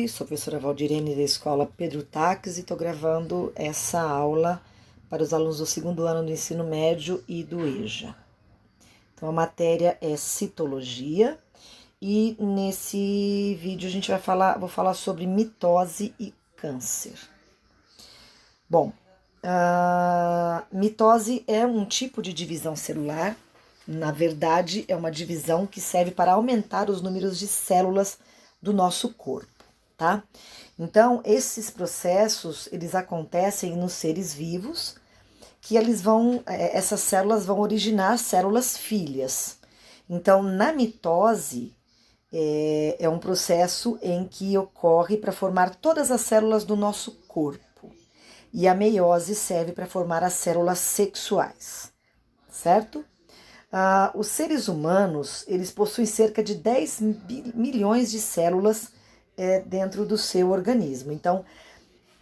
Sou a professora Valdirene da Escola Pedro Taques e estou gravando essa aula para os alunos do segundo ano do ensino médio e do EJA. Então a matéria é citologia e nesse vídeo vou falar sobre mitose e câncer. Bom, a mitose é um tipo de divisão celular. Na verdade, é uma divisão que serve para aumentar os números de células do nosso corpo, tá? Então, esses processos, eles acontecem nos seres vivos, que essas células vão originar células filhas. Então, na mitose, é um processo em que ocorre para formar todas as células do nosso corpo. E a meiose serve para formar as células sexuais, certo? Os seres humanos, eles possuem cerca de 10 milhões de células dentro do seu organismo. Então,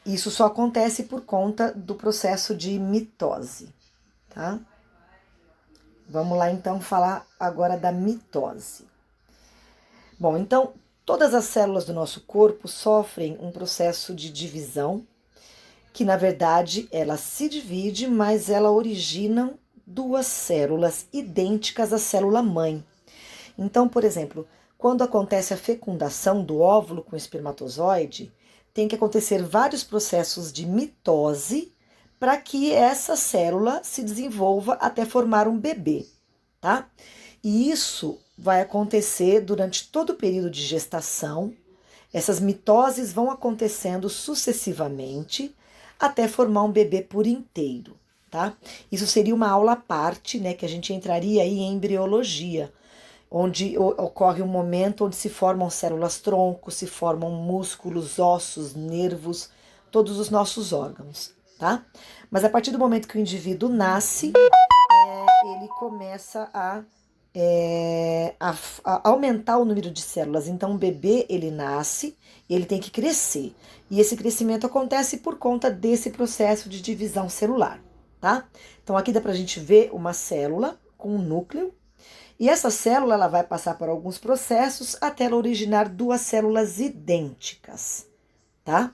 isso só acontece por conta do processo de mitose, tá? Vamos lá, então, falar agora da mitose. Bom, então, todas as células do nosso corpo sofrem um processo de divisão, que, na verdade, ela se divide, mas ela origina duas células idênticas à célula mãe. Então, por exemplo, quando acontece a fecundação do óvulo com o espermatozoide, tem que acontecer vários processos de mitose para que essa célula se desenvolva até formar um bebê, tá? E isso vai acontecer durante todo o período de gestação. Essas mitoses vão acontecendo sucessivamente até formar um bebê por inteiro. Tá? Isso seria uma aula à parte, né, que a gente entraria aí em embriologia, onde ocorre um momento onde se formam células tronco, se formam músculos, ossos, nervos, todos os nossos órgãos, tá? Mas a partir do momento que o indivíduo nasce, ele começa a aumentar o número de células. Então, o bebê, ele nasce, ele tem que crescer. E esse crescimento acontece por conta desse processo de divisão celular. Tá? Então aqui dá pra gente ver uma célula com um núcleo, e essa célula ela vai passar por alguns processos até ela originar duas células idênticas, tá?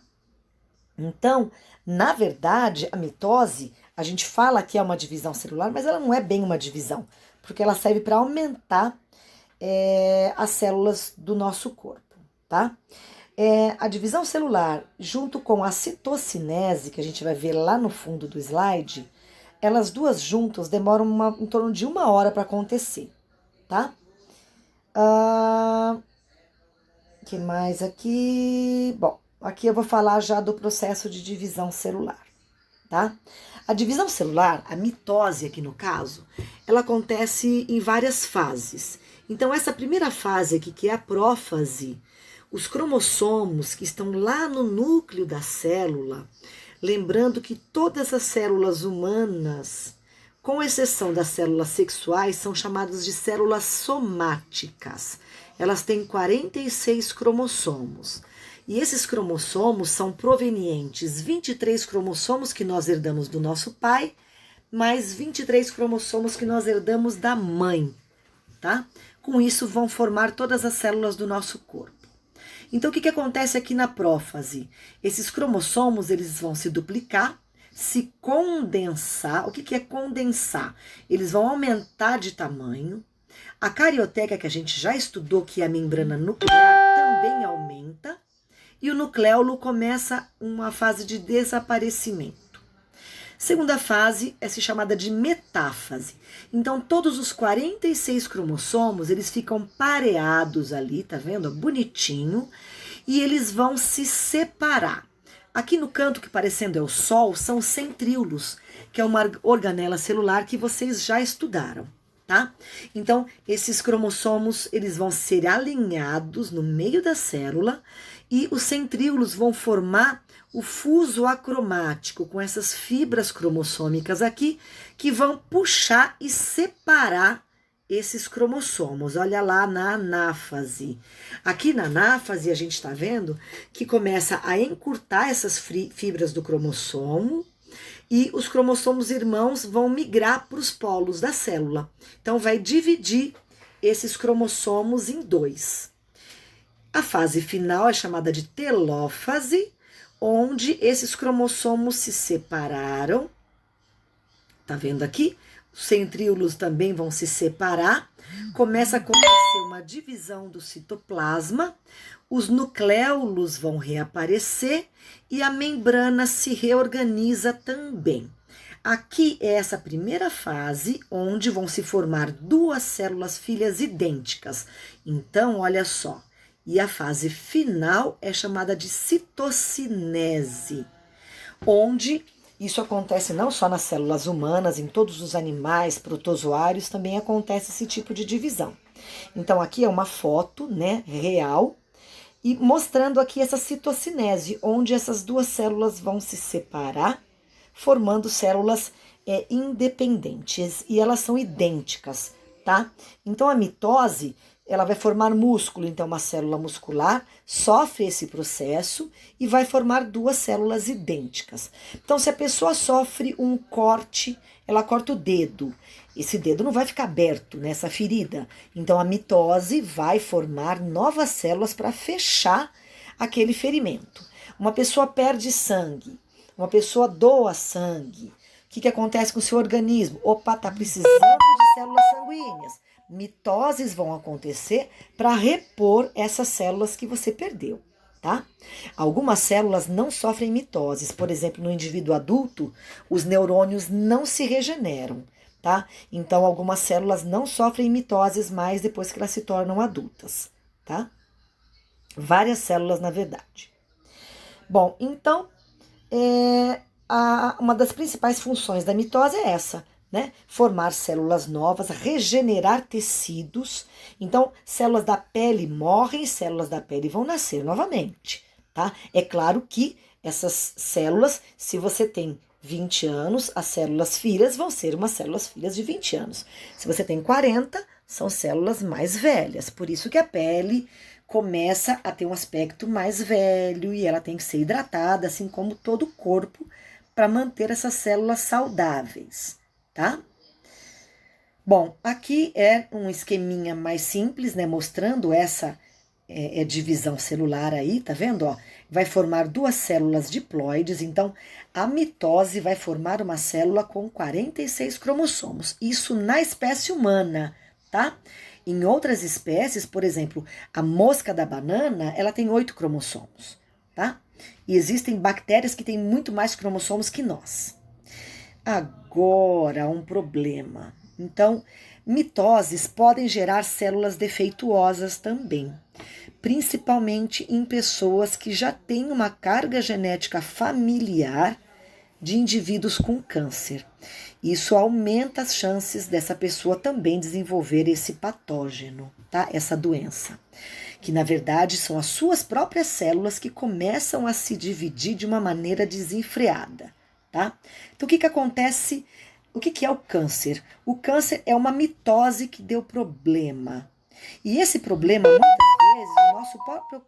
Então, na verdade, a mitose, a gente fala que é uma divisão celular, mas ela não é bem uma divisão, porque ela serve para aumentar as células do nosso corpo, tá? A divisão celular, junto com a citocinese, que a gente vai ver lá no fundo do slide, elas duas juntas demoram em torno de 1 hora para acontecer, tá? Que mais aqui? Bom, aqui eu vou falar já do processo de divisão celular, tá? A divisão celular, a mitose aqui no caso, ela acontece em várias fases. Então, essa primeira fase aqui, que é a prófase, os cromossomos que estão lá no núcleo da célula, lembrando que todas as células humanas, com exceção das células sexuais, são chamadas de células somáticas. Elas têm 46 cromossomos. E esses cromossomos são provenientes, 23 cromossomos que nós herdamos do nosso pai, mais 23 cromossomos que nós herdamos da mãe, tá? Com isso vão formar todas as células do nosso corpo. Então, o que acontece aqui na prófase? Esses cromossomos, eles vão se duplicar, se condensar. O que é condensar? Eles vão aumentar de tamanho. A carioteca, que a gente já estudou, que é a membrana nuclear, também aumenta. E o nucleolo começa uma fase de desaparecimento. Segunda fase é chamada de metáfase. Então, todos os 46 cromossomos, eles ficam pareados ali, tá vendo? Bonitinho. E eles vão se separar. Aqui no canto, que parecendo é o Sol, são centríolos, que é uma organela celular que vocês já estudaram, tá? Então, esses cromossomos, eles vão ser alinhados no meio da célula e os centríolos vão formar o fuso acromático, com essas fibras cromossômicas aqui, que vão puxar e separar esses cromossomos. Olha lá na anáfase. Aqui na anáfase a gente está vendo que começa a encurtar essas fibras do cromossomo e os cromossomos irmãos vão migrar para os polos da célula. Então vai dividir esses cromossomos em dois. A fase final é chamada de telófase, onde esses cromossomos se separaram. Tá vendo aqui? Os centríolos também vão se separar. Começa a acontecer uma divisão do citoplasma, os nucléolos vão reaparecer e a membrana se reorganiza também. Aqui é essa primeira fase, onde vão se formar duas células filhas idênticas. Então, olha só. E a fase final é chamada de citocinese, onde isso acontece não só nas células humanas, em todos os animais, protozoários, também acontece esse tipo de divisão. Então, aqui é uma foto, né, real, e mostrando aqui essa citocinese, onde essas duas células vão se separar, formando células independentes, e elas são idênticas, tá? Então, a mitose, ela vai formar músculo, então uma célula muscular sofre esse processo e vai formar duas células idênticas. Então, se a pessoa sofre um corte, ela corta o dedo. Esse dedo não vai ficar aberto nessa ferida. Então, a mitose vai formar novas células para fechar aquele ferimento. Uma pessoa perde sangue, uma pessoa doa sangue. O que acontece com o seu organismo? Opa, tá precisando de células sanguíneas. Mitoses vão acontecer para repor essas células que você perdeu, tá? Algumas células não sofrem mitoses. Por exemplo, no indivíduo adulto, os neurônios não se regeneram, tá? Então, algumas células não sofrem mitoses mais depois que elas se tornam adultas, tá? Várias células, na verdade. Bom, então, uma das principais funções da mitose é essa, né? Formar células novas, regenerar tecidos. Então, células da pele morrem, células da pele vão nascer novamente, tá? É claro que essas células, se você tem 20 anos, as células filhas vão ser umas células filhas de 20 anos. Se você tem 40, são células mais velhas. Por isso que a pele começa a ter um aspecto mais velho e ela tem que ser hidratada, assim como todo o corpo, para manter essas células saudáveis, tá? Bom, aqui é um esqueminha mais simples, né, mostrando essa divisão celular aí, tá vendo, ó? Vai formar duas células diploides, então a mitose vai formar uma célula com 46 cromossomos, isso na espécie humana, tá? Em outras espécies, por exemplo, a mosca da banana, ela tem 8 cromossomos, tá? E existem bactérias que têm muito mais cromossomos que nós. Agora, um problema. Então, mitoses podem gerar células defeituosas também, principalmente em pessoas que já têm uma carga genética familiar de indivíduos com câncer. Isso aumenta as chances dessa pessoa também desenvolver esse patógeno, tá? Essa doença, que na verdade são as suas próprias células que começam a se dividir de uma maneira desenfreada, tá? Então, o que acontece? O que é o câncer? O câncer é uma mitose que deu problema. E esse problema, muitas vezes, o nosso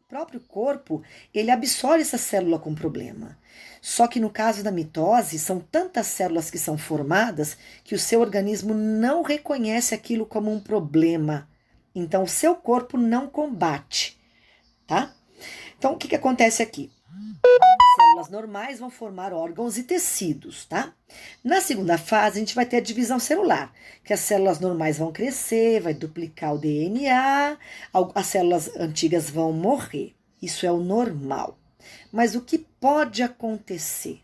próprio corpo, ele absorve essa célula com problema. Só que no caso da mitose, são tantas células que são formadas que o seu organismo não reconhece aquilo como um problema. Então, o seu corpo não combate, tá? Então, o que acontece aqui? Células normais vão formar órgãos e tecidos, tá? Na segunda fase, a gente vai ter a divisão celular, que as células normais vão crescer, vai duplicar o DNA, as células antigas vão morrer. Isso é o normal. Mas o que pode acontecer?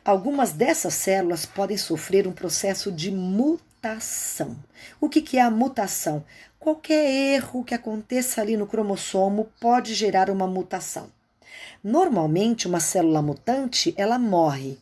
Algumas dessas células podem sofrer um processo de mutação. O que é a mutação? Qualquer erro que aconteça ali no cromossomo pode gerar uma mutação. Normalmente, uma célula mutante, ela morre,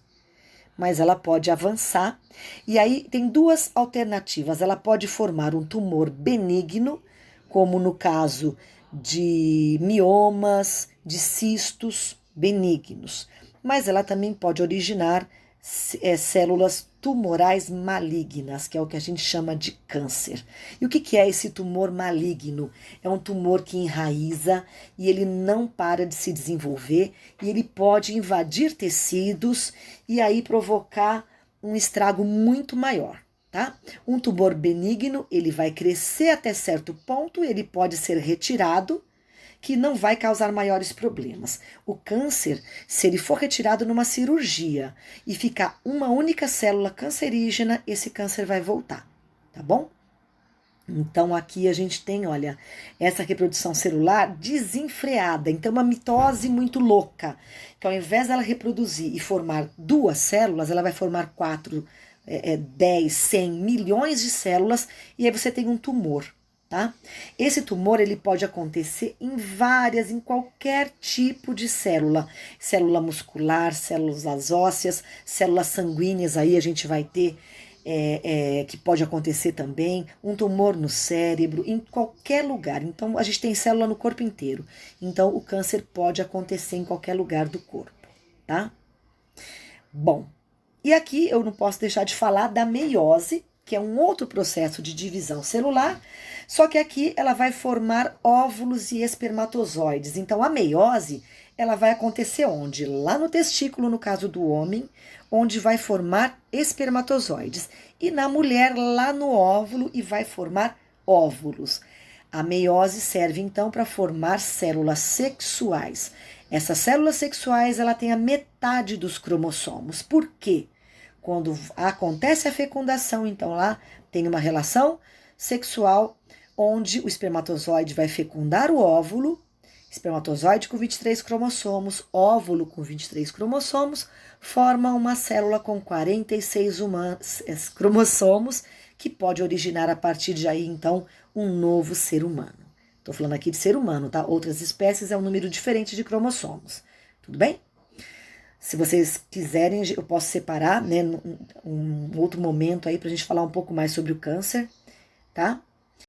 mas ela pode avançar. E aí tem duas alternativas. Ela pode formar um tumor benigno, como no caso de miomas, de cistos benignos. Mas ela também pode originar células tumorais malignas, que é o que a gente chama de câncer. E o que é esse tumor maligno? É um tumor que enraiza e ele não para de se desenvolver e ele pode invadir tecidos e aí provocar um estrago muito maior, tá? Um tumor benigno, ele vai crescer até certo ponto, ele pode ser retirado que não vai causar maiores problemas. O câncer, se ele for retirado numa cirurgia e ficar uma única célula cancerígena, esse câncer vai voltar, tá bom? Então aqui a gente tem, olha, essa reprodução celular desenfreada, então uma mitose muito louca, que ao invés dela reproduzir e formar 2 células, ela vai formar 4, 10, 100, milhões de células, e aí você tem um tumor, tá? Esse tumor, ele pode acontecer em qualquer tipo de célula, célula muscular, células ósseas, células sanguíneas, aí a gente vai ter que pode acontecer também, um tumor no cérebro, em qualquer lugar. Então, a gente tem célula no corpo inteiro. Então, o câncer pode acontecer em qualquer lugar do corpo, tá? Bom, e aqui eu não posso deixar de falar da meiose, que é um outro processo de divisão celular, só que aqui ela vai formar óvulos e espermatozoides. Então, a meiose, ela vai acontecer onde? Lá no testículo, no caso do homem, onde vai formar espermatozoides. E na mulher, lá no óvulo, e vai formar óvulos. A meiose serve, então, para formar células sexuais. Essas células sexuais, ela tem a metade dos cromossomos. Por quê? Quando acontece a fecundação, então lá tem uma relação sexual onde o espermatozoide vai fecundar o óvulo, espermatozoide com 23 cromossomos, óvulo com 23 cromossomos, forma uma célula com 46 cromossomos, que pode originar a partir de aí, então, um novo ser humano. Estou falando aqui de ser humano, tá? Outras espécies é um número diferente de cromossomos. Tudo bem? Se vocês quiserem, eu posso separar, né, um outro momento aí para a gente falar um pouco mais sobre o câncer, tá?